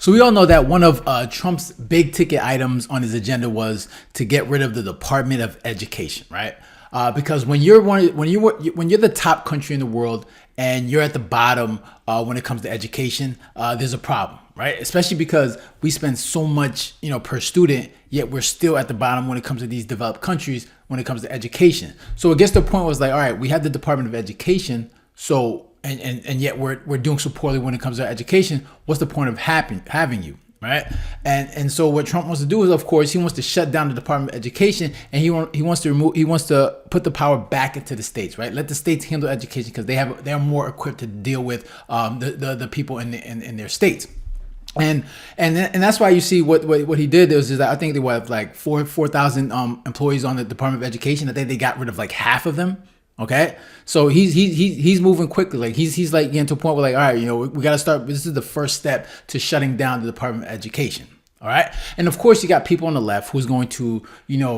So we all know that one of Trump's big ticket items on his agenda was to get rid of the Department of Education, right? Because when you're the top country in the world and you're at the bottom when it comes to education, there's a problem, right? Especially because we spend so much, per student, yet we're still at the bottom when it comes to these developed countries when it comes to education. So I guess the point was like, all right, we have the Department of Education, so and yet we're doing so poorly when it comes to education. What's the point of having you? Right. And so what Trump wants to do is, of course, he wants to shut down the Department of Education, and he wants to put the power back into the states. Right. Let the states handle education because they're more equipped to deal with the people in their states. And that's why you see what he did is that I think they have like 4,000 employees on the Department of Education. I think they got rid of like half of them. Okay, so he's moving quickly. Like he's like getting to a point where like, all right, we got to start. This is the first step to shutting down the Department of Education. All right, and of course you got people on the left who's going to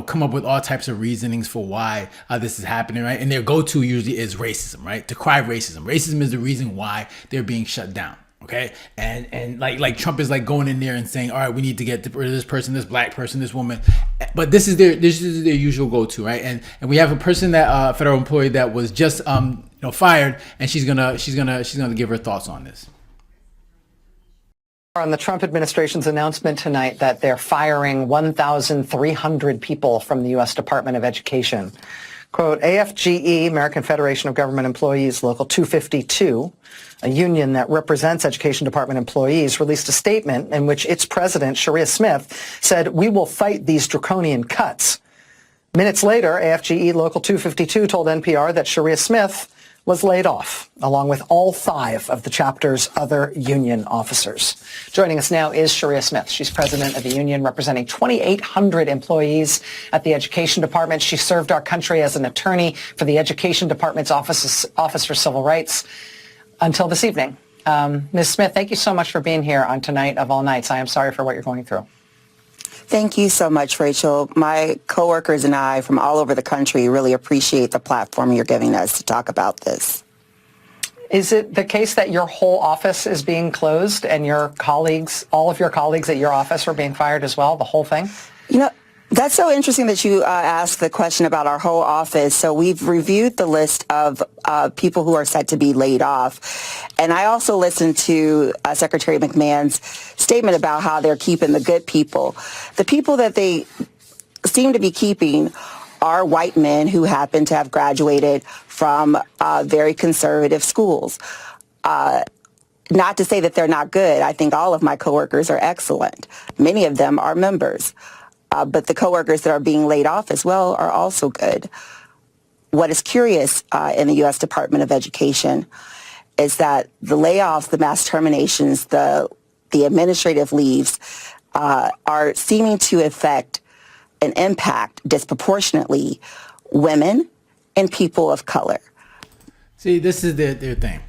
come up with all types of reasonings for why this is happening, right? And their go-to usually is racism, right? To cry racism. Racism is the reason why they're being shut down. Okay, and like Trump is like going in there and saying, all right, we need to get rid of this person, this black person, this woman, but this is their usual go-to, right? And we have a person that federal employee that was just fired, and she's gonna give her thoughts on this. On the Trump administration's announcement tonight that they're firing 1,300 people from the U.S. Department of Education. Quote, AFGE, American Federation of Government Employees, Local 252, a union that represents Education Department employees, released a statement in which its president, Sharia Smith, said, "We will fight these draconian cuts." Minutes later, AFGE Local 252 told NPR that Sharia Smith was laid off, along with all 5 of the chapter's other union officers. Joining us now is Sharia Smith. She's president of the union representing 2,800 employees at the Education Department. She served our country as an attorney for the Education Department's Office for Civil Rights until this evening. Ms. Smith, thank you so much for being here on Tonight of All Nights. I am sorry for what you're going through. Thank you so much, Rachel. My coworkers and I from all over the country really appreciate the platform you're giving us to talk about this. Is it the case that your whole office is being closed and your colleagues, all of your colleagues at your office are being fired as well, the whole thing? That's so interesting that you asked the question about our whole office. So we've reviewed the list of people who are set to be laid off. And I also listened to Secretary McMahon's statement about how they're keeping the good people. The people that they seem to be keeping are white men who happen to have graduated from very conservative schools. Not to say that they're not good. I think all of my coworkers are excellent. Many of them are members. But the coworkers that are being laid off as well are also good. What is curious in the U.S. Department of Education is that the layoffs, the mass terminations, the administrative leaves are seeming to affect and impact disproportionately women and people of color. See, this is their thing.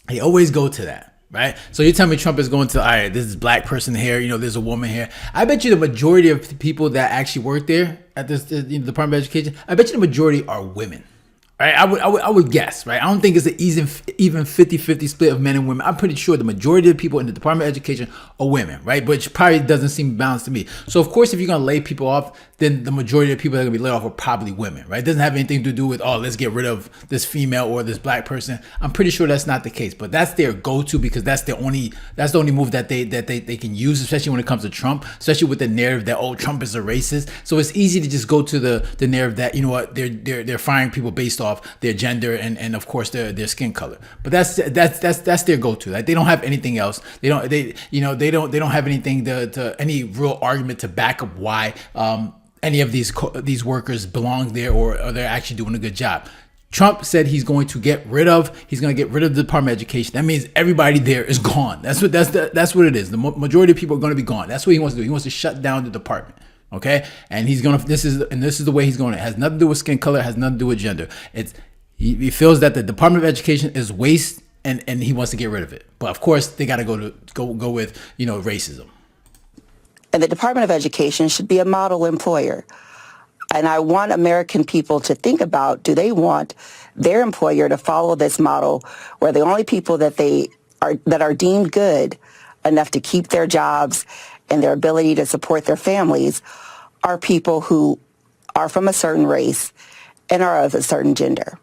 They always go to that. Right. So you tell me Trump is going to, all right, this is black person here, there's a woman here. I bet you the majority of the people that actually work there at this Department of Education, I bet you the majority are women. Right? I would guess, right? I don't think it's an even 50-50 split of men and women. I'm pretty sure the majority of the people in the Department of Education are women, right? Which probably doesn't seem balanced to me. So of course, if you're gonna lay people off, then the majority of people that are gonna be laid off are probably women, right? It doesn't have anything to do with, let's get rid of this female or this black person. I'm pretty sure that's not the case, but that's their go-to because that's the only move that they can use, especially when it comes to Trump, especially with the narrative that Trump is a racist. So it's easy to just go to the narrative that they're firing people based off their gender and of course their skin color. But that's their go-to. Like they don't have anything else. They don't have anything to any real argument to back up why any of these workers belong there or they're actually doing a good job. Trump said he's going to get rid of the Department of Education. That means everybody there is gone. That's what it is. The majority of people are going to be gone. That's what he wants to do. He wants to shut down the department. Okay, and this is the way he's going. It has nothing to do with skin color. It has nothing to do with gender. He feels that the Department of Education is waste, and he wants to get rid of it. But of course, they got to go with racism. And the Department of Education should be a model employer. And I want American people to think about, do they want their employer to follow this model where the only people that are deemed good enough to keep their jobs and their ability to support their families are people who are from a certain race and are of a certain gender.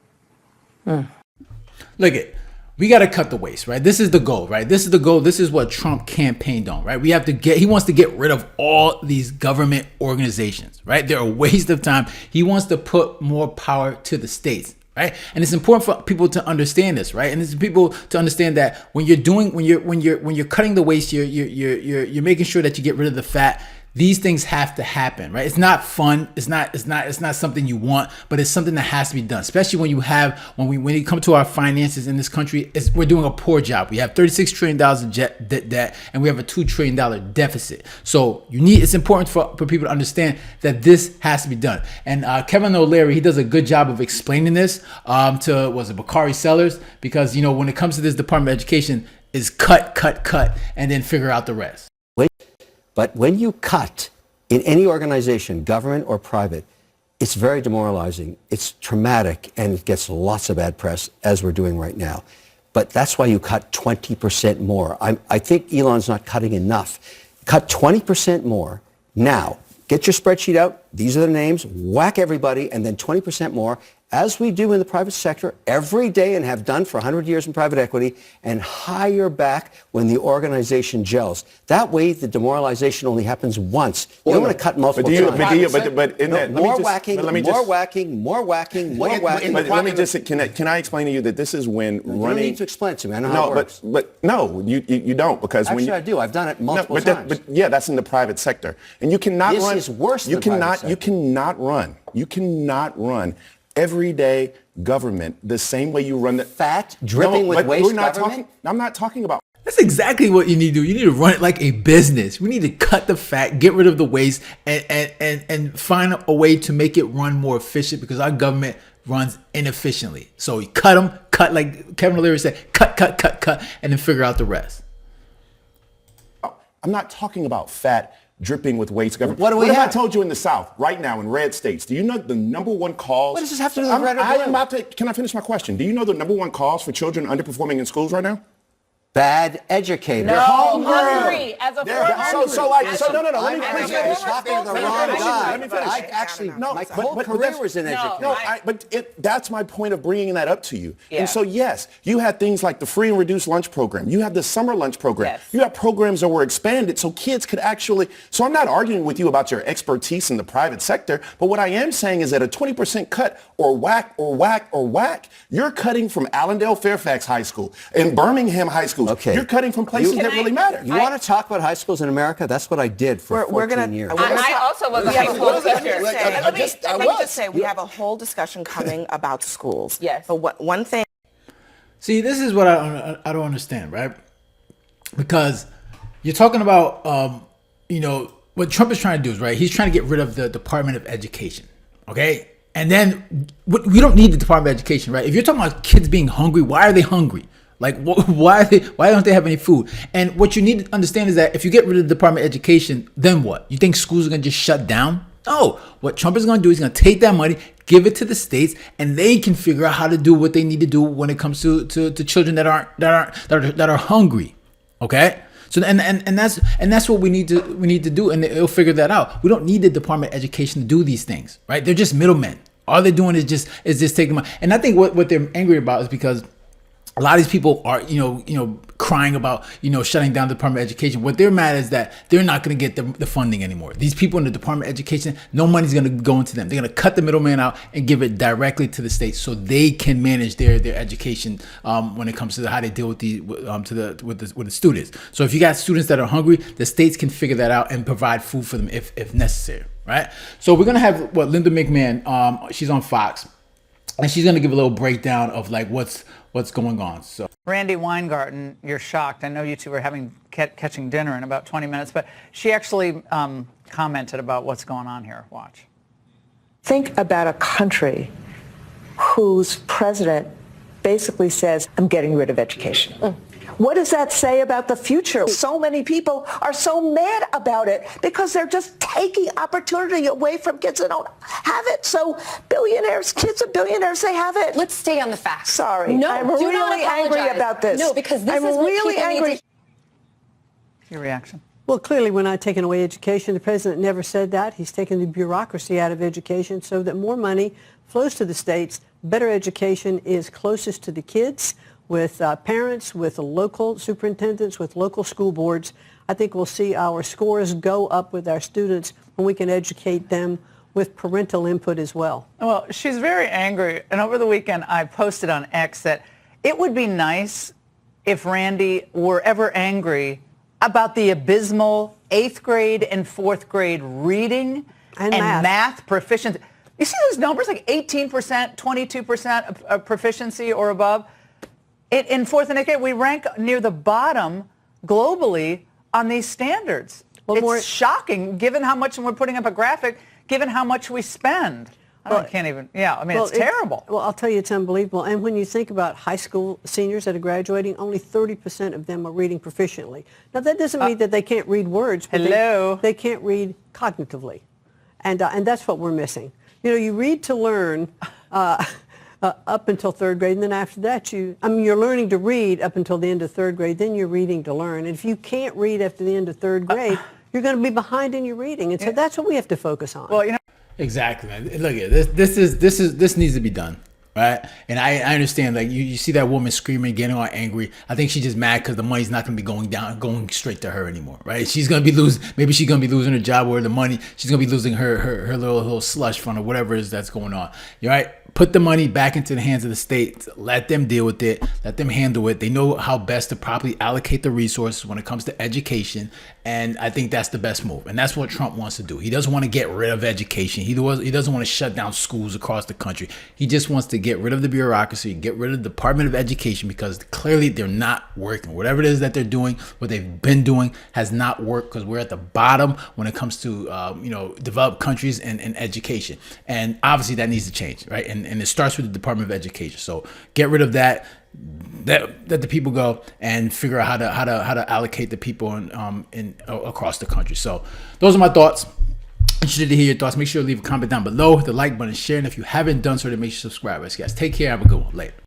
Look it. We got to cut the waste, right? This is the goal, right? This is the goal. This is what Trump campaigned on, right? He wants to get rid of all these government organizations, right? They're a waste of time. He wants to put more power to the states, right? And it's important for people to understand this, right? And it's people to understand that when you're cutting the waste, you're making sure that you get rid of the fat. These things have to happen, right? It's not fun. It's not something you want, but it's something that has to be done. Especially when it comes to our finances in this country, we're doing a poor job. We have $36 trillion in debt, and we have a $2 trillion deficit. So it's important for people to understand that this has to be done. And Kevin O'Leary, he does a good job of explaining this to Bakari Sellers, because when it comes to this Department of Education, is cut, and then figure out the rest. But when you cut in any organization, government or private, it's very demoralizing. It's traumatic, and it gets lots of bad press, as we're doing right now. But that's why you cut 20% more. I think Elon's not cutting enough. Cut 20% more now. Get your spreadsheet out. These are the names. Whack everybody, and then 20% more, as we do in the private sector every day and have done for 100 years in private equity, and hire back when the organization gels. That way, the demoralization only happens once. You don't want to cut multiple times. More whacking. Let me just, can I explain to you that this is when running... You don't need to explain it to me. I know how it works. No, you don't, because Actually, I do. I've done it multiple times. But yeah, that's in the private sector. And you cannot run... This is worse than private sector. You cannot run everyday government the same way you run the fat dripping with waste government. I'm not talking about. That's exactly what you need to do. You need to run it like a business. We need to cut the fat, get rid of the waste, and find a way to make it run more efficient, because our government runs inefficiently. So you cut like Kevin O'Leary said, cut, and then figure out the rest. I'm not talking about fat dripping with waste government. What do we have? What have I told you in the South right now in red states? Do you know the number one cause? What does this have to do with red or blue? Can I finish my question? Do you know the number one cause for children underperforming in schools right now? Bad educators. No, hungry. As a No. Let me finish. You're talking to the wrong guy. Let me finish. I actually, my whole career was in education. That's my point of bringing that up to you. Yeah. And so, yes, you had things like the free and reduced lunch program. You had the summer lunch program. Yes. You had programs that were expanded so kids could actually. So I'm not arguing with you about your expertise in the private sector, but what I am saying is that a 20% cut or whack, you're cutting from Allendale Fairfax High School and Birmingham High School. Okay. You're cutting from places that really matter. You want to talk about high schools in America? That's what I did for 14 years. I also was a high school teacher. Let me just say, we have a whole discussion coming about schools. Yes. But one thing. See, this is what I don't understand, right? Because you're talking about, what Trump is trying to do is, right, he's trying to get rid of the Department of Education, okay? And then we don't need the Department of Education, right? If you're talking about kids being hungry, why are they hungry? Like, why don't they have any food? And what you need to understand is that if you get rid of the Department of Education, then what? You think schools are going to just shut down? No. What Trump is going to do is he's going to take that money, give it to the states, and they can figure out how to do what they need to do when it comes to children that are hungry. Okay? So and that's what we need to do, and they'll figure that out. We don't need the Department of Education to do these things, right? They're just middlemen. All they're doing is just taking money. And I think what they're angry about is because a lot of these people are, crying about, shutting down the Department of Education. What they're mad is that they're not going to get the funding anymore. These people in the Department of Education, no money's going to go into them. They're going to cut the middleman out and give it directly to the states so they can manage their education when it comes to how they deal with the students. So if you got students that are hungry, the states can figure that out and provide food for them if necessary, right? So we're going to have Linda McMahon. She's on Fox, and she's going to give a little breakdown of like what's going on. So Randy Weingarten, you're shocked. I know you two were catching dinner in about 20 minutes, but she actually commented about what's going on here. Watch. Think about a country whose president basically says, I'm getting rid of education. What does that say about the future? So many people are so mad about it because they're just taking opportunity away from kids that don't have it. So kids of billionaires, they have it. Let's stay on the facts. Sorry. No, I'm do really not angry apologize. about this. No, because this I'm is what really people angry. need to your reaction. Well, clearly we're not taking away education. The president never said that. He's taken the bureaucracy out of education so that more money flows to the states. Better education is closest to the kids, with parents, with local superintendents, with local school boards. I think we'll see our scores go up with our students when we can educate them with parental input as well. Well, she's very angry. And over the weekend, I posted on X that it would be nice if Randy were ever angry about the abysmal 8th grade and 4th grade reading and math proficiency. You see those numbers, like 18%, 22% of proficiency or above? In 4th and 8th grade, we rank near the bottom globally on these standards. Well, it's shocking, given how much, and we're putting up a graphic, given how much we spend. I can't even, it's terrible. Well, I'll tell you, it's unbelievable. And when you think about high school seniors that are graduating, only 30% of them are reading proficiently. Now, that doesn't mean that they can't read words, but they can't read cognitively. And that's what we're missing. You know, you read to learn up until 3rd grade, and then after that, you're learning to read up until the end of 3rd grade, then you're reading to learn. And if you can't read after the end of 3rd grade, you're going to be behind in your reading. And so that's what we have to focus on. Well, exactly, man. Look at this needs to be done, right? And I understand, like, you see that woman screaming, getting all angry. I think she's just mad because the money's not going to be going straight to her anymore, right? She's going to be maybe she's going to be losing her job or the money. She's going to be losing her little slush fund or whatever it is that's going on. You're right. Put the money back into the hands of the states. Let them deal with it. Let them handle it. They know how best to properly allocate the resources when it comes to education. And I think that's the best move. And that's what Trump wants to do. He doesn't want to get rid of education. He doesn't want to shut down schools across the country. He just wants to get rid of the bureaucracy, get rid of the Department of Education, because clearly they're not working. Whatever it is that they're doing, what they've been doing has not worked, because we're at the bottom when it comes to developed countries and education. And obviously that needs to change, right? And it starts with the Department of Education. So get rid of that. Let the people go and figure out how to allocate the people in across the country. So those are my thoughts. Interested to hear your thoughts. Make sure to leave a comment down below, the like button, share, and if you haven't done so, then make sure to subscribe. Guys, take care. Have a good one. Later.